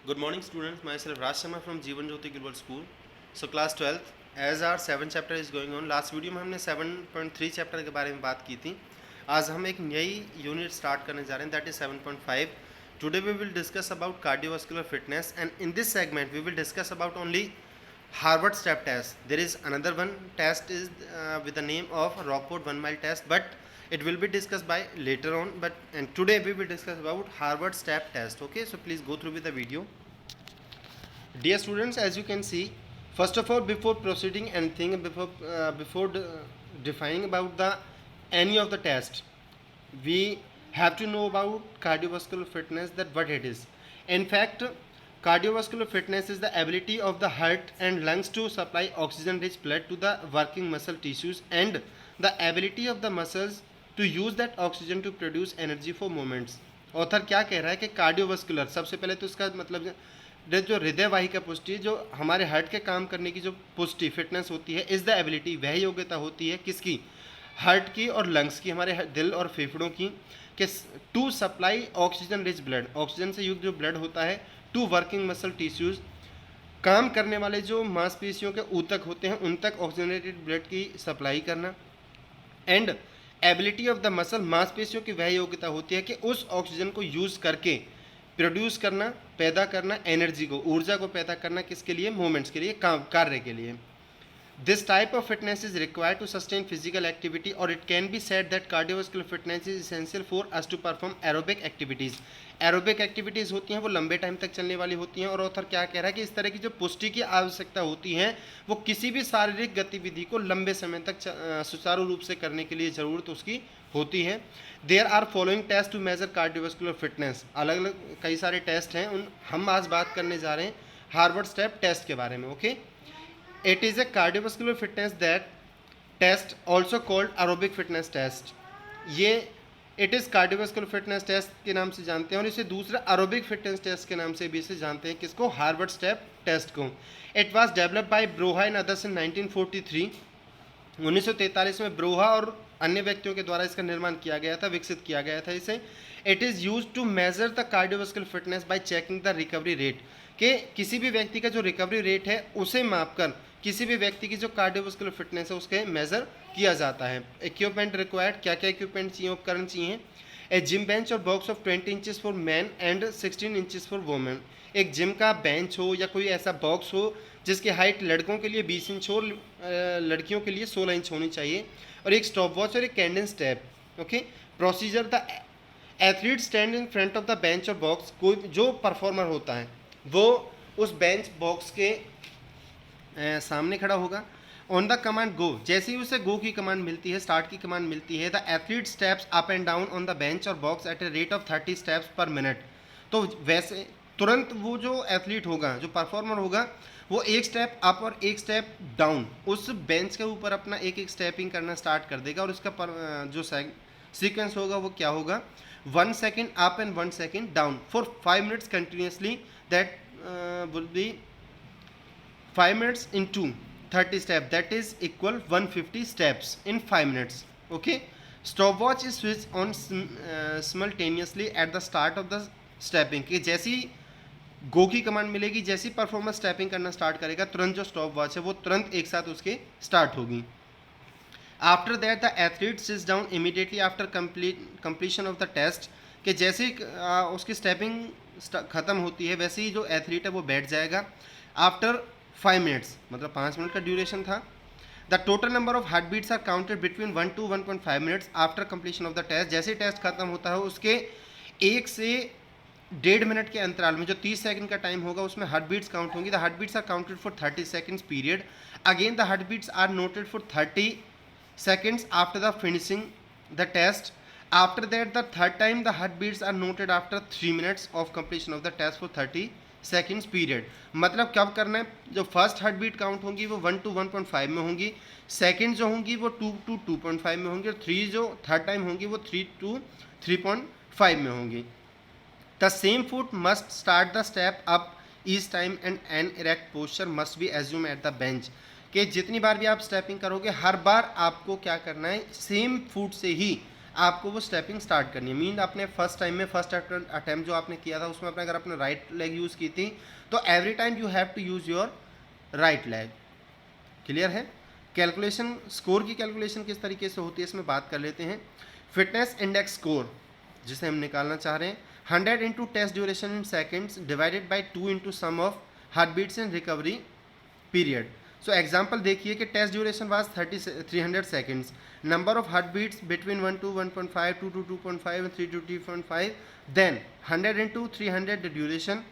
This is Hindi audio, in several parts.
Good morning, students. Myself Raj Sharma from Jeevan Jyoti Global School. So class 12th, as our 7 chapter is going on. Last video में हमने 7.3 चैप्टर के बारे में बात की थी. आज हम एक नई यूनिट स्टार्ट करने जा रहे हैं, that is 7.5. Today we will discuss about cardiovascular fitness, and in this segment we will discuss about only Harvard step test. There is another one test is with the name of Rockford 1 mile test, but it will be discussed by later on. But and today we will discuss about Harvard step test. Okay, so please go through with the video. Dear students, as you can see, first of all, before proceeding anything, before defining about the any of the test, we have to know about cardiovascular fitness, that what it is. In fact, cardiovascular fitness is the ability of the heart and lungs to supply oxygen rich blood to the working muscle tissues, and the ability of the muscles to use that oxygen to produce energy for movements. Author क्या कह रहा है कि कार्डियोवास्कुलर, सबसे पहले तो इसका मतलब जो हृदय वाहिका पुष्टि, जो हमारे हार्ट के काम करने की जो पुष्टि फिटनेस होती है, इज द एबिलिटी, वह योग्यता होती है किसकी, हार्ट की और लंग्स की, हमारे दिल और फेफड़ों की, कि to supply oxygen rich blood, oxygen से युक्त जो ब्लड होता है, टू वर्किंग मसल टिश्यूज, काम करने वाले जो मांसपेशियों के ऊतक होते हैं उन तक ऑक्सीजनेटेड ब्लड की सप्लाई करना. And ability of the muscle, मांसपेशियों की वह योग्यता होती है कि उस ऑक्सीजन को यूज़ करके प्रोड्यूस करना, पैदा करना एनर्जी को, ऊर्जा को पैदा करना, किसके लिए, मूवमेंट्स के लिए, कार्य के लिए. This type of fitness is required to sustain physical activity, or it can be said that cardiovascular fitness is essential for us to perform aerobic activities. Aerobic activities होती हैं वो लंबे टाइम तक चलने वाली होती हैं, और ऑथर क्या कह रहा है कि इस तरह की जो पुष्टि की आवश्यकता होती है वो किसी भी शारीरिक गतिविधि को लंबे समय तक सुचारू रूप से करने के लिए ज़रूरत उसकी होती है. There are following test to measure cardiovascular fitness. अलग अलग कई सारे टेस्ट हैं, उन हम आज बात करने जा रहे हैं हार्वर्ड स्टेप टेस्ट के बारे में. Okay, it is a cardiovascular fitness that test, also called aerobic fitness test. ये it is cardiovascular fitness test के नाम से जानते हैं, और इसे दूसरा aerobic fitness test के नाम से भी इसे जानते हैं. किसको, हार्वर्ड स्टेप टेस्ट को. It was developed by Broha and others in 1943. 1943 में ब्रोहा और अन्य व्यक्तियों के द्वारा इसका निर्माण किया गया था, विकसित किया गया था इसे. It is use to measure the cardiovascular fitness by checking the recovery rate, कि किसी भी व्यक्ति का जो रिकवरी रेट है उसे मापकर किसी भी व्यक्ति की जो कार्डियोवास्कुलर फिटनेस है उसके मेजर किया जाता है. इक्विपमेंट रिक्वायर्ड, क्या क्या इक्विपमेंट चाहिए, उपकरण चाहिए. ए जिम बेंच और box of 20 inches for man and 16 inches for women. एक जिम का बेंच हो या कोई ऐसा बॉक्स हो जिसकी हाइट लड़कों के लिए 20 इंच हो, लड़कियों के लिए 16 इंच होनी चाहिए, और एक स्टॉप वॉच और एक cadence tap. Okay, procedure, the athlete stand in front of the bench और बॉक्स. कोई जो परफॉर्मर होता है वो उस बेंच बॉक्स के सामने खड़ा होगा. ऑन द कमांड गो, जैसे ही उसे गो की कमांड मिलती है, स्टार्ट की कमांड मिलती है, the athlete steps up and down on the bench और box at a rate of 30 steps per minute. तो वैसे तुरंत वो जो एथलीट होगा, जो परफॉर्मर होगा, वो एक स्टेप अप और एक स्टेप डाउन उस बेंच के ऊपर अपना एक एक स्टेपिंग करना स्टार्ट कर देगा, और उसका जो सीक्वेंस होगा वो क्या होगा, 1 second up and 1 second down for 5 minutes continuously. That will be 5 minutes into 30 steps, that is equal 150 steps in 5 minutes. Okay, stopwatch is switched on simultaneously at the start of the stepping, कि जैसी गो की कमांड मिलेगी, जैसी परफॉर्मर स्टेपिंग करना स्टार्ट करेगा, तुरंत जो स्टॉप वॉच है वो तुरंत एक साथ उसके स्टार्ट होगी. After that the athlete sits down immediately after completion of the test, कि जैसे ही उसकी स्टेपिंग खत्म होती है वैसे ही जो एथलीट है वो बैठ जाएगा. आफ्टर 5 मिनट्स, मतलब 5 मिनट का ड्यूरेशन था. The total number of heart beats are counted between 1 to 1.5 minutes after completion of the test. जैसे टेस्ट खत्म होता है उसके 1 से 1.5 मिनट के अंतराल में जो 30 सेकंड का टाइम होगा उसमें हार्ट बीट्स काउंट होंगी. The heart beats are counted for 30 seconds period. Again the heart beats are noted for 30 seconds after the finishing the test. After that, the third time the heartbeats are noted after 3 minutes of completion of the test for 30 seconds period. मतलब कब करना है, जो फर्स्ट हार्ट बीट काउंट होंगी वो 1 to 1.5 में होंगी, सेकेंड जो होंगी वो 2 to 2.5 में होंगी, और 3 जो थर्ड टाइम होंगी वो 3 to 3.5 में होंगी. The same foot must start the step up each time and an erect posture must be assume at the bench, कि जितनी बार भी आप स्टेपिंग करोगे हर बार आपको क्या करना है, सेम फुट से ही आपको वो स्टेपिंग स्टार्ट करनी है। मीन आपने फर्स्ट टाइम में फर्स्ट अटैम्प्ट जो आपने किया था उसमें आपने अगर अपने राइट लेग यूज़ की थी तो every time you have to use your right leg. Clear है? कैलकुलेशन, स्कोर की कैलकुलेशन किस तरीके से होती है इसमें बात कर लेते हैं। फिटनेस इंडेक्स स्कोर जिसे हम निकालना चाह रहे हैं, 100 into test duration in seconds divided by 2 into sum of heart beats in recovery period. So example देखिए कि test duration was 300 seconds, number of heart beats between 1 to 1.5, 2 to 2.5 and 3 to 3.5, then 100 into 300 the duration,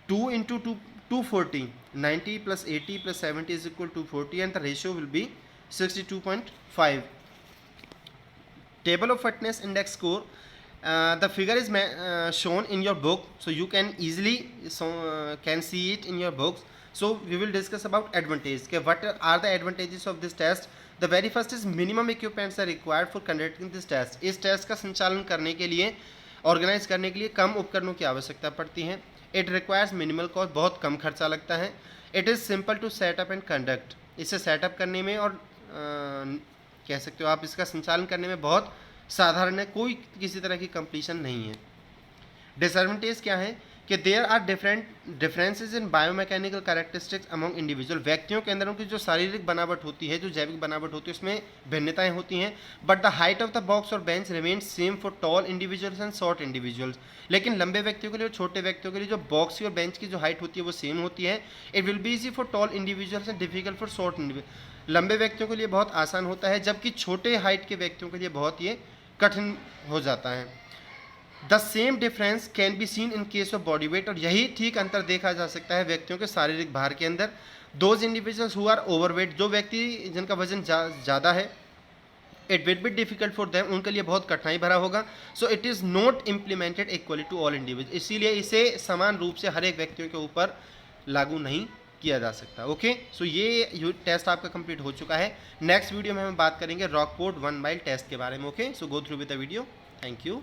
2 into 240, 90 plus 80 plus 70 is equal to 40 and the ratio will be 62.5. Table of fitness index score, the figure is shown in your book, so you can easily can see it in your books. So we will discuss about advantage. Okay, what are the advantages of this test? The very first is minimum equipments are required for conducting this test. इस टेस्ट का संचालन करने के लिए, ऑर्गेनाइज करने के लिए कम उपकरणों की आवश्यकता पड़ती है। इट रिक्वायर्स मिनिमल कॉस्ट, बहुत कम खर्चा लगता है। It is simple to set up and conduct, इसे सेटअप करने में और कह सकते हो आप इसका संचालन करने में बहुत साधारण है, कोई किसी तरह की कंप्लीशन नहीं है। डिसएडवांटेज क्या है कि there are differences in biomechanical characteristics among individual. व्यक्तियों के अंदर उनकी जो शारीरिक बनावट होती है, जो जैविक बनावट होती है, उसमें भिन्नताएं होती हैं। But the height of the box और bench remains same for tall individuals and short individuals. लेकिन लंबे व्यक्तियों के लिए और छोटे व्यक्तियों के लिए जो बॉक्स की और बेंच की जो हाइट होती है वो सेम होती है। It will be easy for tall individuals and difficult for short individual. लंबे व्यक्तियों के लिए बहुत आसान होता है, जबकि छोटे हाइट के व्यक्तियों के लिए बहुत ये कठिन हो जाता है। The same difference can be seen in case of body weight, और यही ठीक अंतर देखा जा सकता है व्यक्तियों के शारीरिक भार के अंदर। Those individuals who are overweight, जो व्यक्ति जिनका वजन ज़्यादा है, it will be difficult for them, उनके लिए बहुत कठिनाई भरा होगा। So it is not implemented equally to all individual, इसीलिए इसे समान रूप से हर एक व्यक्तियों के ऊपर लागू नहीं किया जा सकता। ओके, सो ये टेस्ट आपका कंप्लीट हो चुका है। नेक्स्ट वीडियो में हम बात करेंगे रॉकपोर्ट 1 माइल टेस्ट के बारे में। Okay, so go through with the video. Thank you.